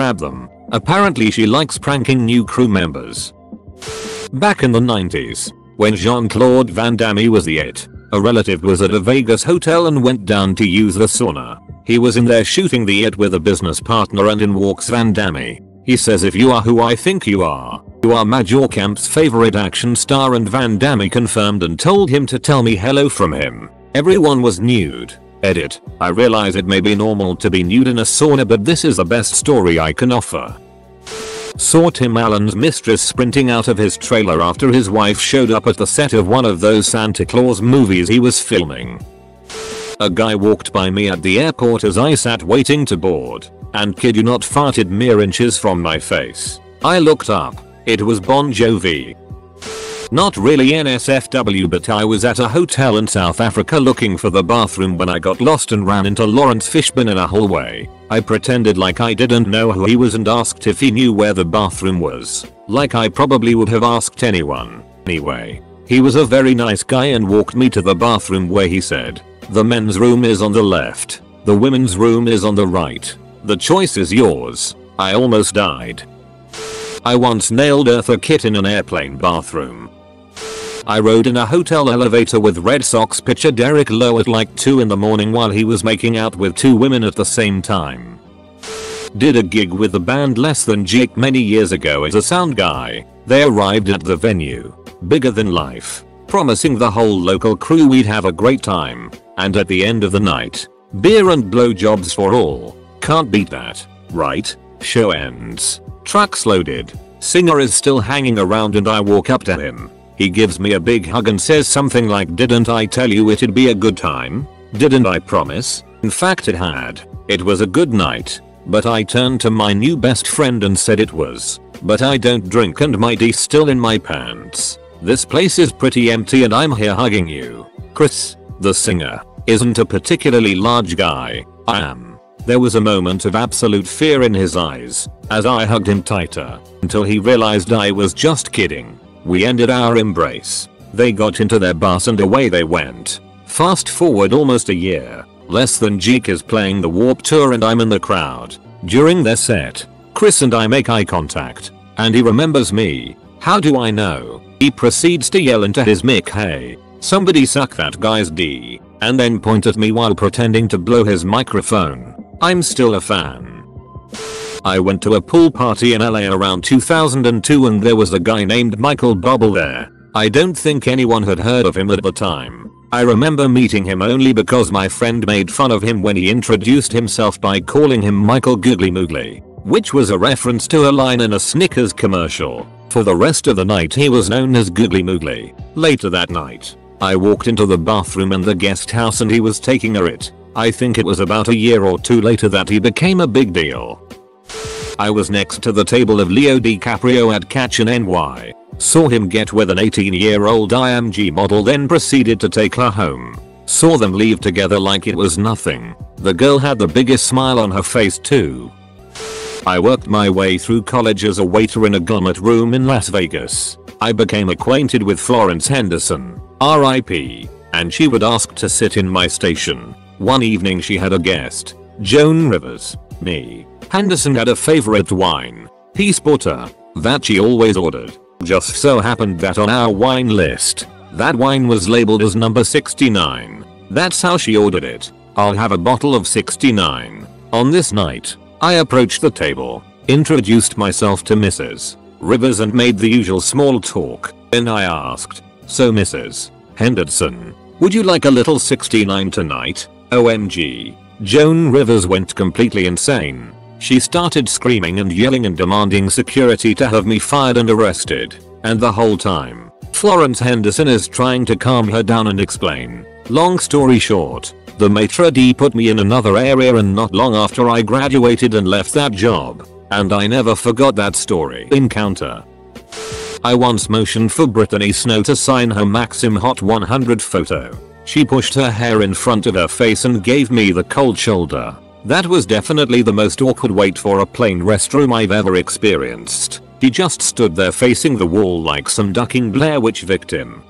have them. Apparently she likes pranking new crew members. Back in the 90s, when Jean-Claude Van Damme was the it, a relative was at a Vegas hotel and went down to use the sauna. He was in there shooting the it with a business partner and in walks Van Damme. He says, "If you are who I think you are Major Camp's favorite action star," and Van Damme confirmed and told him to tell me hello from him. Everyone was nude. Edit. I realize it may be normal to be nude in a sauna, but this is the best story I can offer. Saw Tim Allen's mistress sprinting out of his trailer after his wife showed up at the set of one of those Santa Claus movies he was filming. A guy walked by me at the airport as I sat waiting to board, and kid you not farted mere inches from my face. I looked up. It was Bon Jovi. Not really NSFW, but I was at a hotel in South Africa looking for the bathroom when I got lost and ran into Lawrence Fishburne in a hallway. I pretended like I didn't know who he was and asked if he knew where the bathroom was, like I probably would have asked anyone. Anyway, he was a very nice guy and walked me to the bathroom where he said, "The men's room is on the left, the women's room is on the right. The choice is yours." I almost died. I once nailed Eartha Kitt in an airplane bathroom. I rode in a hotel elevator with Red Sox pitcher Derek Lowe at like 2 in the morning while he was making out with 2 women at the same time. Did a gig with the band Less Than Jake many years ago as a sound guy. They arrived at the venue, bigger than life, promising the whole local crew we'd have a great time, and at the end of the night, beer and blowjobs for all. Can't beat that, right? Show ends. Truck's loaded. Singer is still hanging around and I walk up to him. He gives me a big hug and says something like, "Didn't I tell you it'd be a good time? Didn't I promise?" In fact it had. It was a good night. But I turned to my new best friend and said it was. But I don't drink and my D's still in my pants. This place is pretty empty and I'm here hugging you. Chris, the singer, isn't a particularly large guy. I am. There was a moment of absolute fear in his eyes as I hugged him tighter until he realized I was just kidding. We ended our embrace. They got into their bus and away they went. Fast forward almost a year. Less Than Jake is playing the Warped Tour and I'm in the crowd. During their set, Chris and I make eye contact, and he remembers me. How do I know? He proceeds to yell into his mic, "Hey, somebody suck that guy's D," and then point at me while pretending to blow his microphone. I'm still a fan. I went to a pool party in LA around 2002 and there was a guy named Michael Bubble there. I don't think anyone had heard of him at the time. I remember meeting him only because my friend made fun of him when he introduced himself by calling him Michael Googly Moogly, which was a reference to a line in a Snickers commercial. For the rest of the night he was known as Googly Moogly. Later that night, I walked into the bathroom in the guest house and he was taking a it. I think it was about a year or 2 later that he became a big deal. I was next to the table of Leo DiCaprio at Catch in NY. Saw him get with an 18-year-old IMG model, then proceeded to take her home. Saw them leave together like it was nothing. The girl had the biggest smile on her face too. I worked my way through college as a waiter in a gummet room in Las Vegas. I became acquainted with Florence Henderson, RIP, and she would ask to sit in my station. One evening she had a guest, Joan Rivers, me. Henderson had a favorite wine, Peace Porter, that she always ordered. Just so happened that on our wine list, that wine was labeled as number 69. That's how she ordered it. "I'll have a bottle of 69. On this night, I approached the table, introduced myself to Mrs. Rivers and made the usual small talk. Then I asked, "So Mrs. Henderson, would you like a little 69 tonight?" OMG. Joan Rivers went completely insane. She started screaming and yelling and demanding security to have me fired and arrested. And the whole time, Florence Henderson is trying to calm her down and explain. Long story short, the maitre d' put me in another area and not long after I graduated and left that job. And I never forgot that story encounter. I once motioned for Brittany Snow to sign her Maxim Hot 100 photo. She pushed her hair in front of her face and gave me the cold shoulder. That was definitely the most awkward wait for a plane restroom I've ever experienced. She just stood there facing the wall like some ducking Blair Witch victim.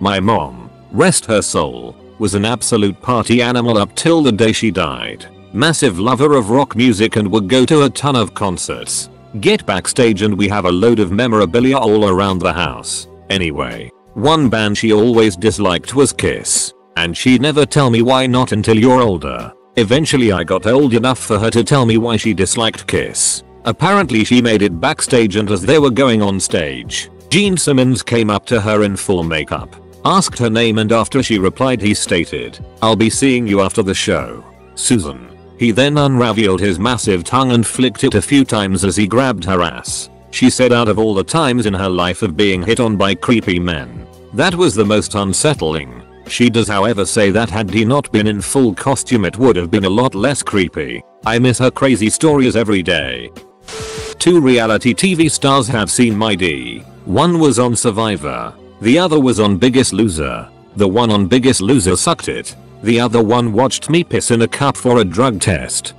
My mom, rest her soul, was an absolute party animal up till the day she died. Massive lover of rock music and would go to a ton of concerts. Get backstage and we have a load of memorabilia all around the house. Anyway, one band she always disliked was Kiss. And she'd never tell me why not until you're older. Eventually I got old enough for her to tell me why she disliked Kiss. Apparently she made it backstage and as they were going on stage, Gene Simmons came up to her in full makeup, asked her name and after she replied he stated, "I'll be seeing you after the show, Susan." He then unraveled his massive tongue and flicked it a few times as he grabbed her ass. She said out of all the times in her life of being hit on by creepy men, that was the most unsettling. She does however say that had he not been in full costume it would have been a lot less creepy. I miss her crazy stories every day. 2 reality TV stars have seen my D. One was on Survivor. The other was on Biggest Loser. The one on Biggest Loser sucked it. The other one watched me piss in a cup for a drug test.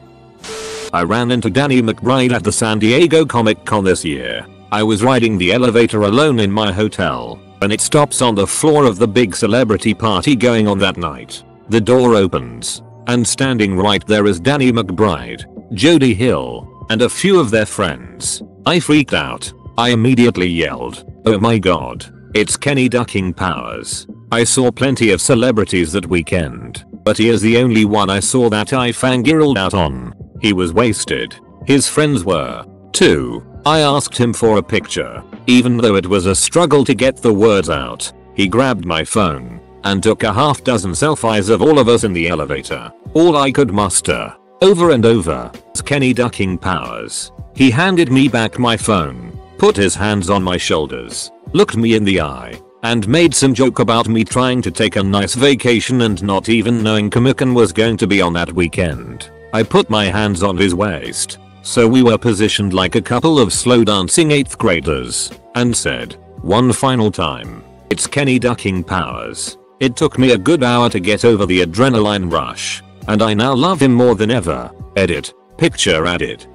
I ran into Danny McBride at the San Diego Comic Con this year. I was riding the elevator alone in my hotel, and it stops on the floor of the big celebrity party going on that night. The door opens, and standing right there is Danny McBride, Jody Hill, and a few of their friends. I freaked out. I immediately yelled, "Oh my god, it's Kenny Ducking Powers." I saw plenty of celebrities that weekend, but he is the only one I saw that I fangirled out on. He was wasted. His friends were, too. I asked him for a picture, even though it was a struggle to get the words out. He grabbed my phone and took a half dozen selfies of all of us in the elevator. All I could muster, over and over, was Kenny Ducking Powers. He handed me back my phone, put his hands on my shoulders, looked me in the eye, and made some joke about me trying to take a nice vacation and not even knowing Comic-Con was going to be on that weekend. I put my hands on his waist, so we were positioned like a couple of slow dancing 8th graders, and said, one final time, "It's Kenny Ducking Powers." It took me a good hour to get over the adrenaline rush, and I now love him more than ever. Edit. Picture added.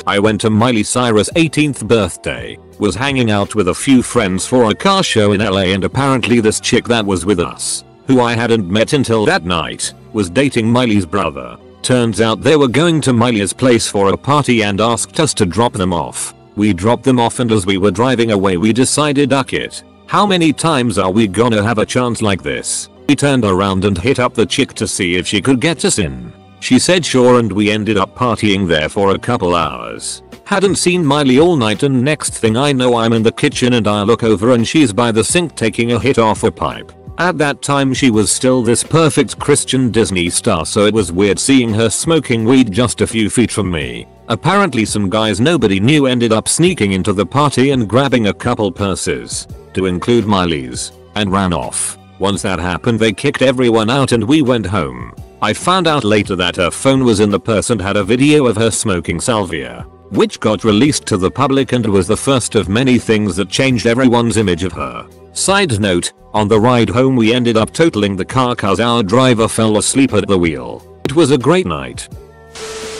I went to Miley Cyrus' 18th birthday, was hanging out with a few friends for a car show in LA and apparently this chick that was with us, who I hadn't met until that night, was dating Miley's brother. Turns out they were going to Miley's place for a party and asked us to drop them off. We dropped them off and as we were driving away we decided duck it. How many times are we gonna have a chance like this? We turned around and hit up the chick to see if she could get us in. She said sure and we ended up partying there for a couple hours. Hadn't seen Miley all night and next thing I know I'm in the kitchen and I look over and she's by the sink taking a hit off a pipe. At that time she was still this perfect Christian Disney star so it was weird seeing her smoking weed just a few feet from me. Apparently some guys nobody knew ended up sneaking into the party and grabbing a couple purses, to include Miley's, and ran off. Once that happened they kicked everyone out and we went home. I found out later that her phone was in the purse and had a video of her smoking salvia, which got released to the public and was the first of many things that changed everyone's image of her. Side note, on the ride home we ended up totaling the car cause our driver fell asleep at the wheel. It was a great night.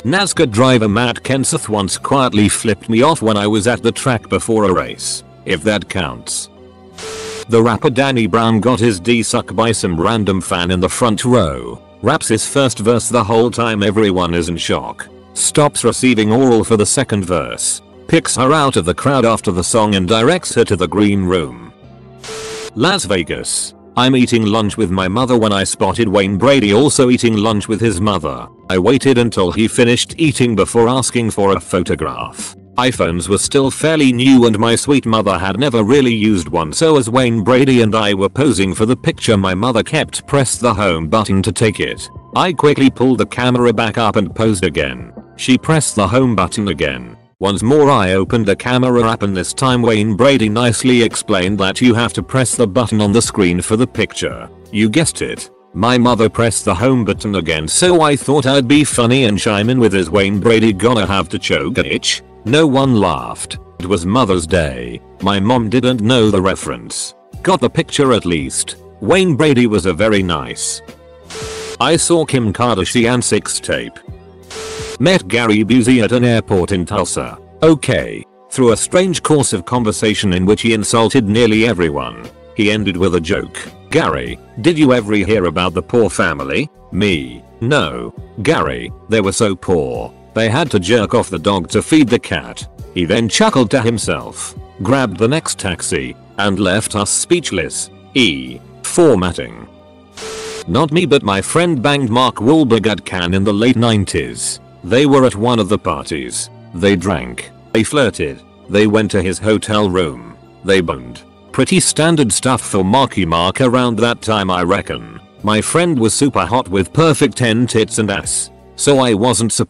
NASCAR driver Matt Kenseth once quietly flipped me off when I was at the track before a race, if that counts. The rapper Danny Brown got his D sucked by some random fan in the front row. Raps his first verse the whole time everyone is in shock. Stops receiving oral for the second verse. Picks her out of the crowd after the song and directs her to the green room. Las Vegas. I'm eating lunch with my mother when I spotted Wayne Brady also eating lunch with his mother. I waited until he finished eating before asking for a photograph. iPhones were still fairly new and my sweet mother had never really used one so as Wayne Brady and I were posing for the picture my mother kept pressed the home button to take it. I quickly pulled the camera back up and posed again. She pressed the home button again. Once more I opened the camera app and this time Wayne Brady nicely explained that you have to press the button on the screen for the picture. You guessed it. My mother pressed the home button again so I thought I'd be funny and chime in with is Wayne Brady gonna have to choke a itch? No one laughed. It was Mother's Day. My mom didn't know the reference. Got the picture at least. Wayne Brady was a very nice. I saw Kim Kardashian 6 tape. Met Gary Busey at an airport in Tulsa. Okay. Through a strange course of conversation in which he insulted nearly everyone. He ended with a joke. Gary, did you ever hear about the poor family? Me. No, Gary, they were so poor, they had to jerk off the dog to feed the cat. He then chuckled to himself, grabbed the next taxi, and left us speechless. Formatting. Not me, but my friend banged Mark Wahlberg at Cannes in the late 90s. They were at one of the parties. They drank. They flirted. They went to his hotel room. They boned. Pretty standard stuff for Marky Mark around that time, I reckon. My friend was super hot with perfect 10 tits and ass, so I wasn't surprised